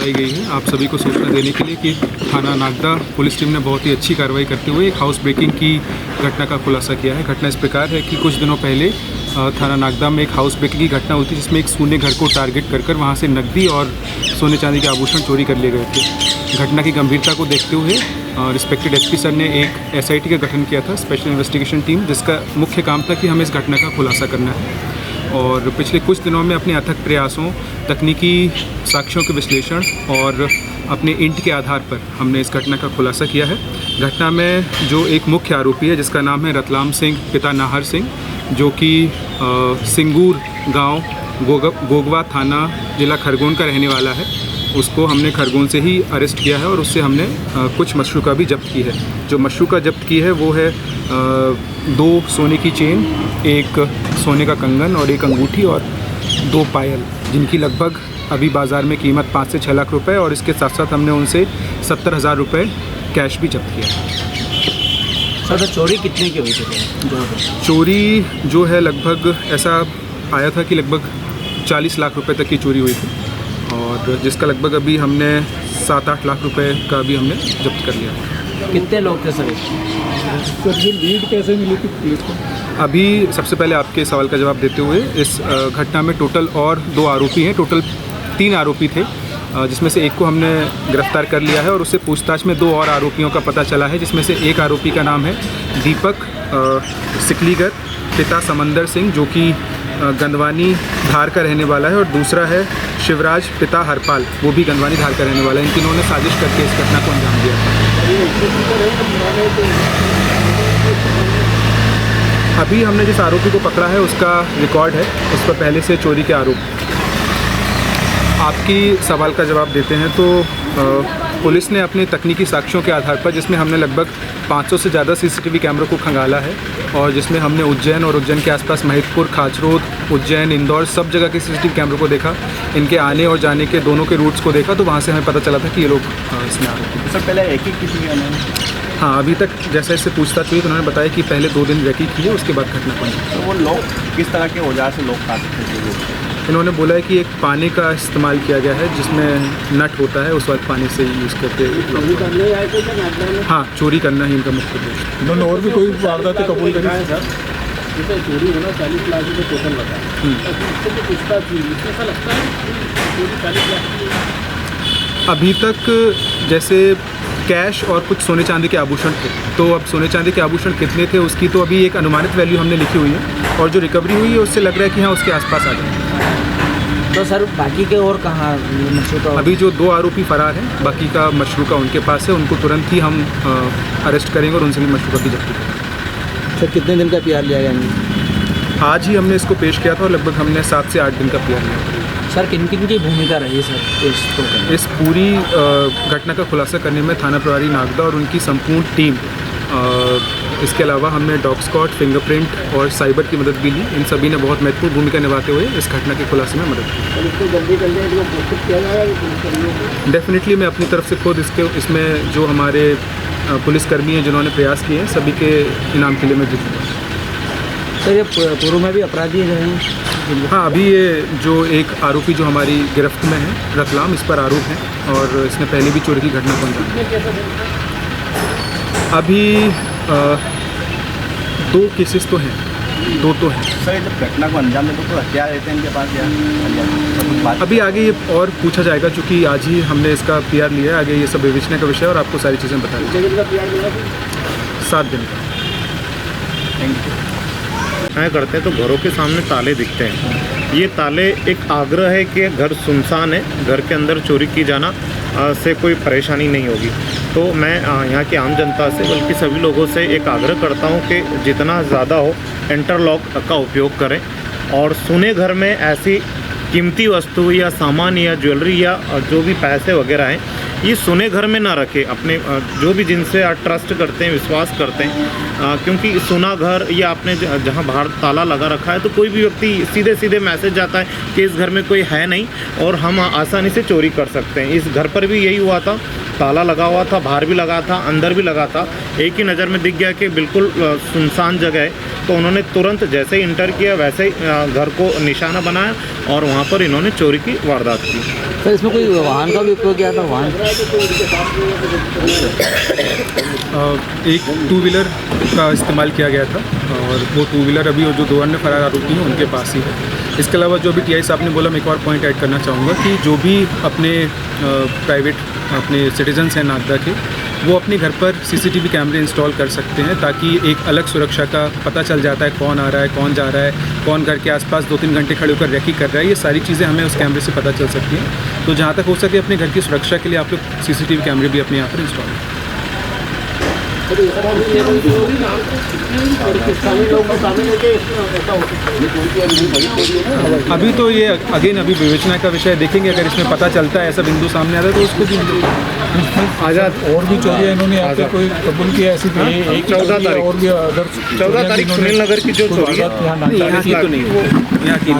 चलाई गई है आप सभी को सूचना देने के लिए कि थाना नागदा पुलिस टीम ने बहुत ही अच्छी कार्रवाई करते हुए एक हाउस ब्रेकिंग की घटना का खुलासा किया है। घटना इस प्रकार है कि कुछ दिनों पहले थाना नागदा में एक हाउस ब्रेकिंग की घटना हुई थी, जिसमें एक सोने घर को टारगेट कर वहाँ से नकदी और सोने चांदी के आभूषण चोरी कर लिए गए थे। घटना की गंभीरता को देखते हुए रिस्पेक्टेड एसपी सर ने एक SIT का गठन किया था, स्पेशल इन्वेस्टिगेशन टीम, जिसका मुख्य काम था कि हमें इस घटना का खुलासा करना है। और पिछले कुछ दिनों में अपने अथक प्रयासों, तकनीकी साक्ष्यों के विश्लेषण और अपने इंट के आधार पर हमने इस घटना का खुलासा किया है। घटना में जो एक मुख्य आरोपी है जिसका नाम है रतलाम सिंह पिता नाहर सिंह, जो कि सिंगूर गांव गोगवा थाना जिला खरगोन का रहने वाला है, उसको हमने खरगोन से ही अरेस्ट किया है और उससे हमने कुछ मशरूका भी जब्त की है। जो मशरूका जब्त की है वो है 2 सोने की चेन, एक सोने का कंगन और एक अंगूठी और 2 पायल, जिनकी लगभग अभी बाज़ार में कीमत 5 से 6 लाख रुपए, और इसके साथ साथ हमने उनसे 70,000 रुपये कैश भी जब्त किया। सर, चोरी कितने की हुई थी? चोरी जो है लगभग ऐसा आया था कि लगभग 40 लाख रुपए तक की चोरी हुई थी, और जिसका लगभग अभी हमने 7-8 लाख रुपए का भी हमने जब्त कर लिया। कितने लोग थे सर? ये लीड कैसे मिली थी पुलिस को? अभी सबसे पहले आपके सवाल का जवाब देते हुए, इस घटना में टोटल और 2 आरोपी हैं। टोटल 3 आरोपी थे, जिसमें से एक को हमने गिरफ्तार कर लिया है और उससे पूछताछ में 2 और आरोपियों का पता चला है, जिसमें से एक आरोपी का नाम है दीपक सिकलीगर पिता समंदर सिंह, जो कि गंदवानी धार का रहने वाला है, और दूसरा है शिवराज पिता हरपाल, वो भी गंदवानी धार का रहने वाला है। इन तीनों ने साजिश करके इस घटना को अंजाम दिया था। अभी हमने जिस आरोपी को पकड़ा है उसका रिकॉर्ड है, उस पर पहले से चोरी के आरोप। आपकी सवाल का जवाब देते हैं तो पुलिस ने अपने तकनीकी साक्ष्यों के आधार पर, जिसमें हमने लगभग 500 से ज़्यादा CCTV कैमरों को खंगाला है, और जिसमें हमने उज्जैन और उज्जैन के आसपास महिदपुर, खाचरोद, उज्जैन, इंदौर, सब जगह के CCTV कैमरों को देखा, इनके आने और जाने के दोनों के रूट्स को देखा, तो वहाँ से हमें पता चला था कि ये लोग इसमें आ रहे थे। सर, पहले एक ही किसी के? हाँ, अभी तक जैसे इससे पूछताछ हुई तो उन्होंने बताया कि पहले 2 दिन रेकी की है, उसके बाद घटना बनी। तो वो लोग किस तरह के औजार से लोग काटते थे? इन्होंने बोला है कि एक पानी का इस्तेमाल किया गया है, जिसमें नट होता है, उस वक्त पानी से यूज़ करके। हाँ, चोरी करना ही इनका मुख्य उद्देश्य। इन्होंने और भी कोई वारदातें कबूल करी? जैसे चोरी होना 40 लाख रुपये टोटल लगा, इससे तो पूछताछ हुई, इसमें ऐसा लगता है चोरी 40 लाख की? अभी तक जैसे कैश और कुछ सोने चांदी के आभूषण थे, तो अब सोने चांदी के आभूषण कितने थे उसकी तो अभी एक अनुमानित वैल्यू हमने लिखी हुई है, और जो रिकवरी हुई है उससे लग रहा है कि हाँ उसके आसपास आ गए। तो सर, बाकी के और कहाँ मशरूका? अभी जो 2 आरोपी फरार हैं, बाकी का मशरूका उनके पास है, उनको तुरंत ही हम अरेस्ट करेंगे और उनसे भी मशरूका की जब्ती करेंगे। सर, कितने दिन का PR लिया गया? आज ही हमने इसको पेश किया था और लगभग हमने 7 से 8 दिन का PR लिया। सर, किन किन की भूमिका रही सर इस पूरी घटना का खुलासा करने में थाना प्रभारी नागदा और उनकी संपूर्ण टीम, इसके अलावा हमने डॉग स्क्वाड, फिंगरप्रिंट और साइबर की मदद भी ली। इन सभी ने बहुत महत्वपूर्ण भूमिका निभाते हुए इस घटना के खुलासे में मदद की। इसको जल्दी किया जाएगा? डेफिनेटली मैं अपनी तरफ से खुद इसमें जो हमारे पुलिसकर्मी हैं जिन्होंने प्रयास किए हैं, सभी के इनाम के लिए मैं जुटूंगा। सर, ये पूर्व में भी अपराधी रहे हैं? हाँ, अभी ये जो एक आरोपी जो हमारी गिरफ्त में है रतलाम, इस पर आरोप है और इसने पहले भी चोरी की घटना को अंजाम दिया। अभी 2 केसेस तो हैं, 2 तो हैं। सर, जब घटना को अंजाम देते तो हथियार रहते हैं इनके पास या? अभी आगे ये और पूछा जाएगा, चूँकि आज ही हमने इसका PR लिया है, आगे ये सब विवेचना का विषय और आपको सारी चीज़ें बता देंगे। 7 दिन का। Thank you. करते हैं तो घरों के सामने ताले दिखते हैं। ये ताले एक आग्रह है कि घर सुनसान है, घर के अंदर चोरी की जाना से कोई परेशानी नहीं होगी। तो मैं यहाँ की आम जनता से बल्कि सभी लोगों से एक आग्रह करता हूँ कि जितना ज़्यादा हो इंटरलॉक का उपयोग करें, और सुने घर में ऐसी कीमती वस्तु या सामान या ज्वेलरी या जो भी पैसे वगैरह हैं, ये सुने घर में ना रखें। अपने जो भी जिनसे आप ट्रस्ट करते हैं, विश्वास करते हैं, क्योंकि सुना घर या आपने जहाँ बाहर ताला लगा रखा है तो कोई भी व्यक्ति सीधे सीधे मैसेज जाता है कि इस घर में कोई है नहीं, और हम आसानी से चोरी कर सकते हैं। इस घर पर भी यही हुआ था, ताला लगा हुआ था, बाहर भी लगा था, अंदर भी लगा था। एक ही नज़र में दिख गया कि बिल्कुल सुनसान जगह है, तो उन्होंने तुरंत जैसे ही इंटर किया वैसे ही घर को निशाना बनाया और वहाँ पर इन्होंने चोरी की वारदात की। सर इसमें कोई वाहन का भी उपयोग किया था? वाहन एक टू व्हीलर का इस्तेमाल किया गया था और वो टू व्हीलर अभी जो 2 अन्य फरार आरोपी हैं उनके पास ही है। इसके अलावा जो भी टीआई साहब ने बोला, मैं एक और पॉइंट ऐड करना चाहूँगा कि जो भी अपने प्राइवेट अपने सिटीजन्स हैं नागदा के, वो अपने घर पर सीसीटीवी कैमरे इंस्टॉल कर सकते हैं ताकि एक अलग सुरक्षा का पता चल जाता है कौन आ रहा है, कौन जा रहा है, कौन घर के आसपास 2-3 घंटे खड़े होकर रेकी कर रहा है। ये सारी चीज़ें हमें उस कैमरे से पता चल सकती हैं। तो जहाँ तक हो सके अपने घर की सुरक्षा के लिए आप लोग सीसीटीवी कैमरे भी अपने यहाँ पर इंस्टॉल करें। अभी तो ये अगेन अभी विवेचना का विषय देखेंगे। अगर इसमें पता चलता है ऐसा बिंदु सामने आता है तो उसको भी आज़ाद और भी चोरियाँ इन्होंने यहाँ पे कोई कबूल किया ऐसी? एक 14 तारीख और भी अदर 14 तारीख सुनील नगर की जो चोरी है यहाँ यहाँ की तो नहीं, यहाँ की